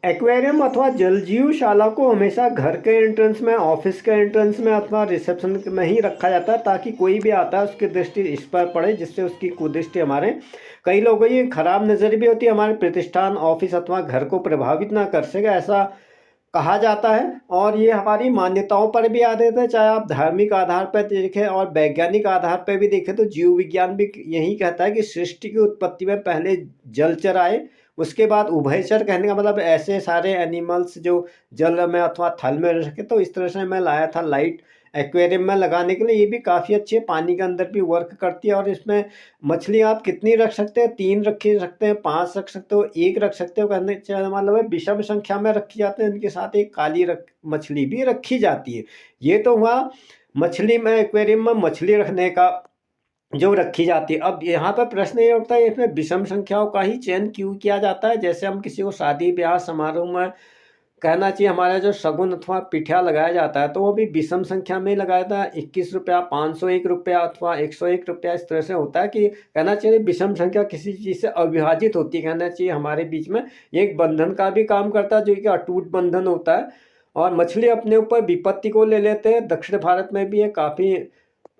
Aquarium अथवा जलजीवशाला को हमेशा घर के एंट्रेंस में, ऑफिस के एंट्रेंस में अथवा रिसेप्शन में ही रखा जाता है, ताकि कोई भी आता है उसकी दृष्टि इस पर पड़े, जिससे उसकी कुदृष्टि हमारे, कई लोगों की खराब नज़र भी होती है, हमारे प्रतिष्ठान, ऑफिस अथवा घर को प्रभावित ना कर सके, ऐसा कहा जाता है। और ये हमारी मान्यताओं पर भी आधारित है, चाहे आप धार्मिक आधार पर देखें और वैज्ञानिक आधार पर भी देखें, तो जीव विज्ञान भी यही कहता है कि सृष्टि की उत्पत्ति में पहले जलचर आए, उसके बाद उभयचर, कहने का मतलब ऐसे सारे एनिमल्स जो जल में अथवा थल में रह सके। तो इस तरह से मैं लाया था लाइट एक्वेरियम में लगाने के लिए। ये भी काफ़ी अच्छी है, पानी के अंदर भी वर्क करती है, और इसमें मछली आप कितनी रख सकते हैं, 3 रख सकते हैं, 5 रख सकते हो, 1 रख सकते हो, कहने का मतलब है विषम संख्या में रखी जाते हैं। इनके साथ एक काली मछली भी रखी जाती है। ये तो हुआ मछली में, एक्वेरियम में मछली रखने का जो रखी जाती है। अब यहाँ पर प्रश्न ये उठता है, इसमें विषम संख्याओं का ही चयन क्यों किया जाता है? जैसे हम किसी को शादी ब्याह समारोह में कहना चाहिए हमारा जो शगुन अथवा पिठा लगाया जाता है, तो वो भी विषम संख्या में ही लगाया था। 21 रुपया, 501 रुपया अथवा 101 रुपया, इस तरह से होता है कि कहना चाहिए विषम संख्या किसी चीज़ से अविभाजित होती है, कहना चाहिए हमारे बीच में एक बंधन का भी काम करता है, जो कि अटूट बंधन होता है। और मछली अपने ऊपर विपत्ति को ले लेते हैं। दक्षिण भारत में भी ये काफ़ी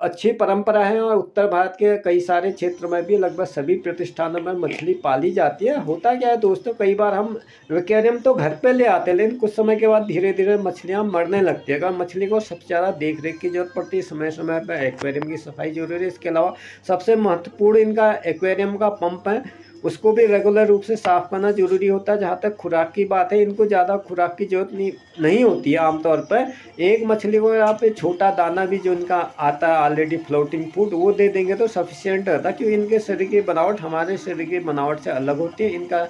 अच्छी परंपरा है, और उत्तर भारत के कई सारे क्षेत्र में भी लगभग सभी प्रतिष्ठानों में मछली पाली जाती है। होता क्या है दोस्तों, कई बार हम एक्वेरियम तो घर पे ले आते हैं, लेकिन कुछ समय के बाद धीरे धीरे मछलियाँ मरने लगती है। अगर मछली को सबसे ज़्यादा देख रेख की जरूरत पड़ती है, समय समय पर एक्वेरियम की सफाई जरूरी है। इसके अलावा सबसे महत्वपूर्ण इनका एक्वेरियम का पंप है, उसको भी रेगुलर रूप से साफ़ करना जरूरी होता है। जहाँ तक खुराक की बात है, इनको ज़्यादा खुराक की जरूरत नहीं होती है आमतौर पर। एक मछली को आप छोटा दाना भी जो इनका आता है ऑलरेडी फ्लोटिंग फूड, वो दे देंगे तो सफिशियंट रहता है, क्योंकि इनके शरीर की बनावट हमारे शरीर की बनावट से अलग होती है। इनका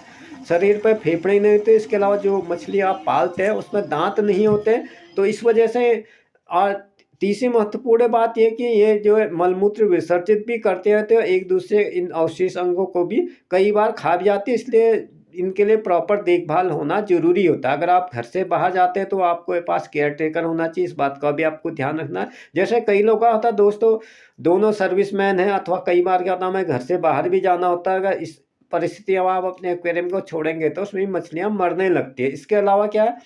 शरीर पर फेफड़े नहीं होते, इसके अलावा जो मछली आप पालते हैं उसमें दांत नहीं होते, तो इस वजह से। और तीसरी महत्वपूर्ण बात यह कि ये जो है मलमूत्र विसर्जित भी करते रहते हैं, एक दूसरे इन अवशेष अंगों को भी कई बार खा भी जाती है, इसलिए इनके लिए प्रॉपर देखभाल होना जरूरी होता है। अगर आप घर से बाहर जाते हैं तो आपको पास केयर टेकर होना चाहिए, इस बात का भी आपको ध्यान रखना है। जैसे कई लोग का होता है दोस्तों, दोनों सर्विसमैन हैं, अथवा कई बार क्या होता है हमें घर से बाहर भी जाना होता है, अगर इस परिस्थिति में आप अपने एक्वेरियम को छोड़ेंगे तो उसमें मछलियाँ मरने लगती है। इसके अलावा क्या है,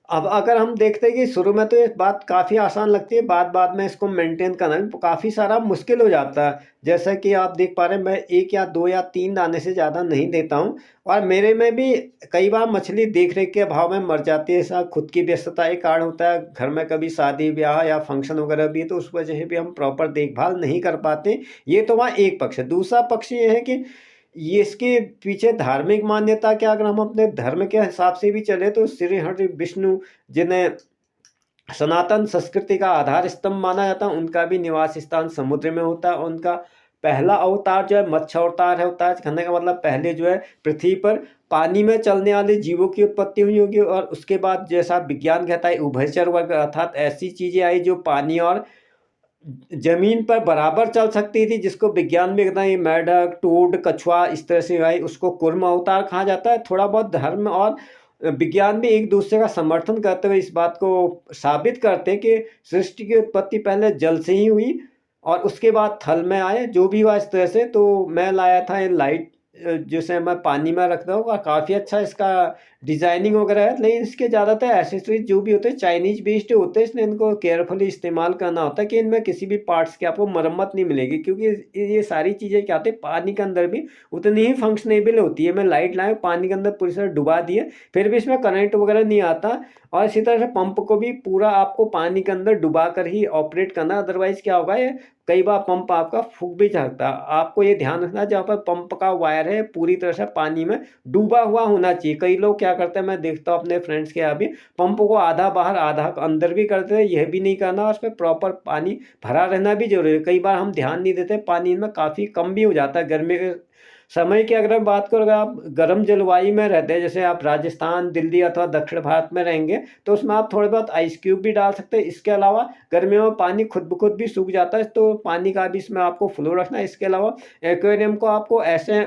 अब अगर हम देखते हैं कि शुरू में तो ये बात काफ़ी आसान लगती है, बाद बाद में इसको मेंटेन करना भी काफ़ी सारा मुश्किल हो जाता है। जैसा कि आप देख पा रहे हैं, मैं 1 या 2 या 3 दाने से ज़्यादा नहीं देता हूँ, और मेरे में भी कई बार मछली देख रेख के अभाव में मर जाती है। ऐसा खुद की व्यस्तता एक कारण होता है, घर में कभी शादी ब्याह या फंक्शन वगैरह भी, तो उस वजह से भी हम प्रॉपर देखभाल नहीं कर पाते। ये तो वहाँ एक पक्ष है। दूसरा पक्ष ये है कि ये इसके पीछे धार्मिक मान्यता क्या, अगर हम अपने धर्म के हिसाब से भी चले तो श्री हरि विष्णु, जिन्हें सनातन संस्कृति का आधार स्तंभ माना जाता है, उनका भी निवास स्थान समुद्र में होता है। उनका पहला अवतार जो है मत्स्य अवतार होता है, कहने का मतलब पहले जो है पृथ्वी पर पानी में चलने वाले जीवों की उत्पत्ति हुई होगी, और उसके बाद जैसा विज्ञान कहता है उभयचर वर्ग, अर्थात ऐसी चीजें आई जो पानी और जमीन पर बराबर चल सकती थी, जिसको विज्ञान में कहता है मेढक, टोड, कछुआ, इस तरह से आई, उसको कूर्म अवतार कहा जाता है। थोड़ा बहुत धर्म और विज्ञान भी एक दूसरे का समर्थन करते हुए इस बात को साबित करते हैं कि सृष्टि की उत्पत्ति पहले जल से ही हुई और उसके बाद थल में आए, जो भी हुआ इस तरह से। तो मैं लाया था ये लाइट, जिसे मैं पानी में रखता हूँ, और काफ़ी अच्छा इसका डिजाइनिंग वगैरह है। लेकिन इसके ज़्यादातर एसेसरीज जो भी होते हैं चाइनीज बेस्ड होते हैं, इसलिए इनको केयरफुली इस्तेमाल करना होता है कि इनमें किसी भी पार्ट्स की आपको मरम्मत नहीं मिलेगी, क्योंकि ये सारी चीज़ें क्या होती है पानी के अंदर भी उतनी ही फंक्शनेबल होती है। मैं लाइट लाए पानी के अंदर पूरी तरह डुबा दिए, फिर भी इसमें करंट वगैरह नहीं आता। और इसी तरह से पंप को भी पूरा आपको पानी के अंदर डुबा कर ही ऑपरेट करना, अदरवाइज क्या होगा, ये कई बार पंप आपका फूक भी सकता है। आपको ये ध्यान रखना, जहाँ पर पंप का वायर है पूरी तरह से पानी में डूबा हुआ होना चाहिए। कई लोग क्या करते हैं, मैं देखता हूँ अपने फ्रेंड्स के यहाँ भी, पंप को आधा बाहर आधा अंदर भी करते हैं। यह भी नहीं करना, और उसमें प्रॉपर पानी भरा रहना भी जरूरी है। कई बार हम ध्यान नहीं देते, पानी में काफ़ी कम भी हो जाता है। गर्मी के समय की अगर हम बात करें, अगर आप गर्म जलवायु में रहते हैं, जैसे आप राजस्थान, दिल्ली अथवा दक्षिण भारत में रहेंगे, तो उसमें आप थोड़े बहुत आइस क्यूब भी डाल सकते हैं। इसके अलावा गर्मियों में पानी खुद ब खुद भी सूख जाता है, तो पानी का भी इसमें आपको फ्लो रखना है। इसके अलावा एक्वेरियम को आपको ऐसे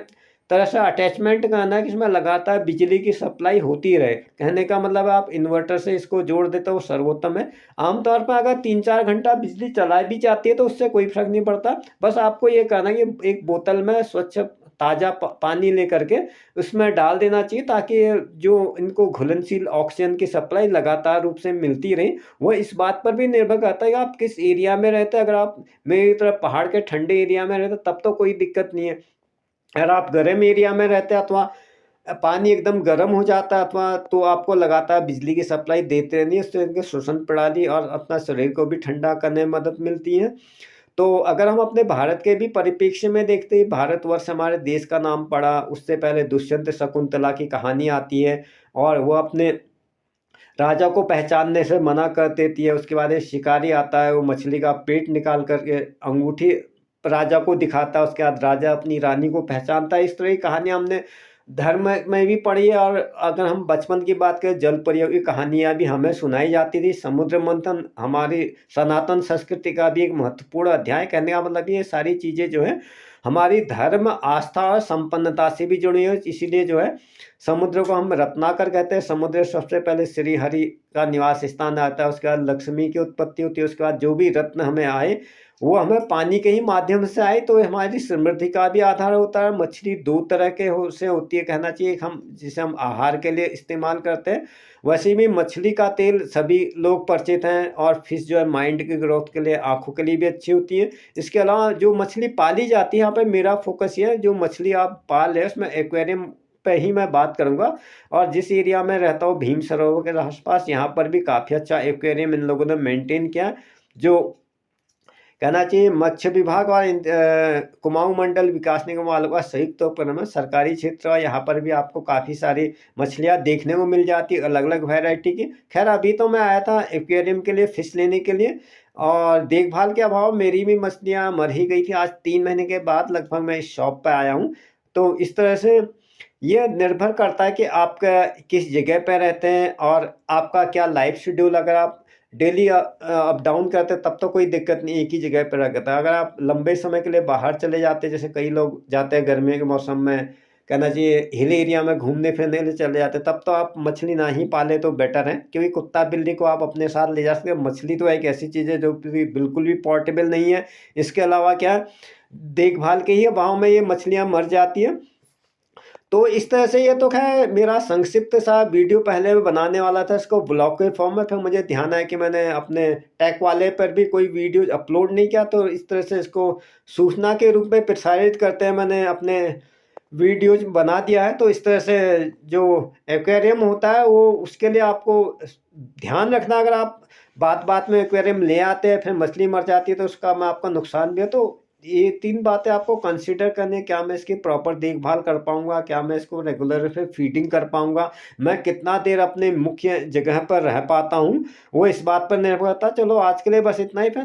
तरह से अटैचमेंट करना है कि इसमें लगातार बिजली की सप्लाई होती रहे। कहने का मतलब आप इन्वर्टर से इसको जोड़ देते हो, सर्वोत्तम है। आमतौर पर अगर 3-4 घंटा बिजली चलाई भी जाती है तो उससे कोई फर्क नहीं पड़ता। बस आपको ये करना है कि एक बोतल में स्वच्छ ताज़ा पानी लेकर के उसमें डाल देना चाहिए, ताकि जो इनको घुलनशील ऑक्सीजन की सप्लाई लगातार रूप से मिलती रहे। वो इस बात पर भी निर्भर करता है कि आप किस एरिया में रहते हैं। अगर आप मेरी तरह पहाड़ के ठंडे एरिया में रहते हैं तब तो कोई दिक्कत नहीं है। अगर आप गर्म एरिया में रहते हैं अथवा पानी एकदम गर्म हो जाता है अथवा, तो आपको लगातार बिजली की सप्लाई देते रहनी है, इससे इनके श्वसन प्रणाली और अपना शरीर को भी ठंडा करने में मदद मिलती है। तो अगर हम अपने भारत के भी परिप्रेक्ष्य में देखते हैं, भारतवर्ष हमारे देश का नाम पड़ा, उससे पहले दुष्यंत शकुंतला की कहानी आती है और वो अपने राजा को पहचानने से मना कर देती है। उसके बाद एक शिकारी आता है, वो मछली का पेट निकाल करके अंगूठी राजा को दिखाता है, उसके बाद राजा अपनी रानी को पहचानता है। इस तरह की कहानियाँ हमने धर्म में भी पढ़ी है, और अगर हम बचपन की बात करें, जल परियों की कहानियाँ भी हमें सुनाई जाती थी। समुद्र मंथन हमारी सनातन संस्कृति का भी एक महत्वपूर्ण अध्याय। कहने का मतलब ये सारी चीज़ें जो है हमारी धर्म, आस्था और संपन्नता से भी जुड़ी हुई है। इसीलिए जो है समुद्र को हम रत्नाकर कहते हैं। समुद्र सबसे पहले श्री हरि का निवास स्थान आता है, उसके बाद लक्ष्मी की उत्पत्ति होती है, उसके बाद जो भी रत्न हमें आए वो हमें पानी के ही माध्यम से आए, तो हमारी समृद्धि का भी आधार होता है। मछली दो तरह के से होती है, कहना चाहिए। एक हम जिसे हम आहार के लिए इस्तेमाल करते हैं, वैसे भी मछली का तेल सभी लोग परिचित हैं। और फिश जो है माइंड की ग्रोथ के लिए, आँखों के लिए भी अच्छी होती है। इसके अलावा जो मछली पाली जाती है, यहाँ पे मेरा फोकस ये है, जो मछली आप पाल रहे हैं उसमें एक्वेरियम पे ही मैं बात करूँगा। और जिस एरिया में रहता हूँ भीम सरोवर के आसपास, यहाँ पर भी काफ़ी अच्छा एक्वेरियम इन लोगों ने मेंटेन किया है। जो कहना चाहिए मत्स्य विभाग और कुमाऊं मंडल विकास निगम वालों का संयुक्त उपक्रम है, सरकारी क्षेत्र, और यहाँ पर भी आपको काफ़ी सारी मछलियाँ देखने को मिल जाती है, अलग अलग वैरायटी की। खैर अभी तो मैं आया था एक्वेरियम के लिए, फ़िश लेने के लिए, और देखभाल के अभाव मेरी भी मछलियाँ मर ही गई थी। आज 3 महीने के बाद लगभग मैं इस शॉप पर आया हूँ। तो इस तरह से ये निर्भर करता है कि आप किस जगह पे रहते हैं और आपका क्या लाइफ शेड्यूल। अगर आप डेली अप डाउन करते हैं तब तो कोई दिक्कत नहीं, एक ही जगह पे रहता है। अगर आप लंबे समय के लिए बाहर चले जाते हैं, जैसे कई लोग जाते हैं गर्मियों के मौसम में, कहना चाहिए हिल एरिया में घूमने फिरने के लिए चले जाते हैं, तब तो आप मछली ना ही पाले तो बेटर है। क्योंकि कुत्ता बिल्ली को आप अपने साथ ले जा सकते हैं, मछली तो एक ऐसी चीज़ है जो बिल्कुल भी पोर्टेबल नहीं है। इसके अलावा क्या देखभाल के ही अभाव में ये मछलियाँ मर जाती हैं। तो इस तरह से ये तो खैर मेरा संक्षिप्त सा वीडियो पहले मैं बनाने वाला था, इसको ब्लॉग के फॉर्म में, फिर मुझे ध्यान आया कि मैंने अपने टेक वाले पर भी कोई वीडियो अपलोड नहीं किया, तो इस तरह से इसको सूचना के रूप में प्रसारित करते हैं मैंने अपने वीडियोज बना दिया है। तो इस तरह से जो एक्वेरियम होता है वो उसके लिए आपको ध्यान रखना। अगर आप बात बात में एक्वेरियम ले आते हैं फिर मछली मर जाती है तो उसका मैं आपका नुकसान भी है। तो ये 3 बातें आपको कंसीडर करनी है, क्या मैं इसकी प्रॉपर देखभाल कर पाऊँगा, क्या मैं इसको रेगुलर पे फीडिंग कर पाऊँगा, मैं कितना देर अपने मुख्य जगह पर रह पाता हूँ, वो इस बात पर निर्भर करता है। चलो आज के लिए बस इतना ही। फिर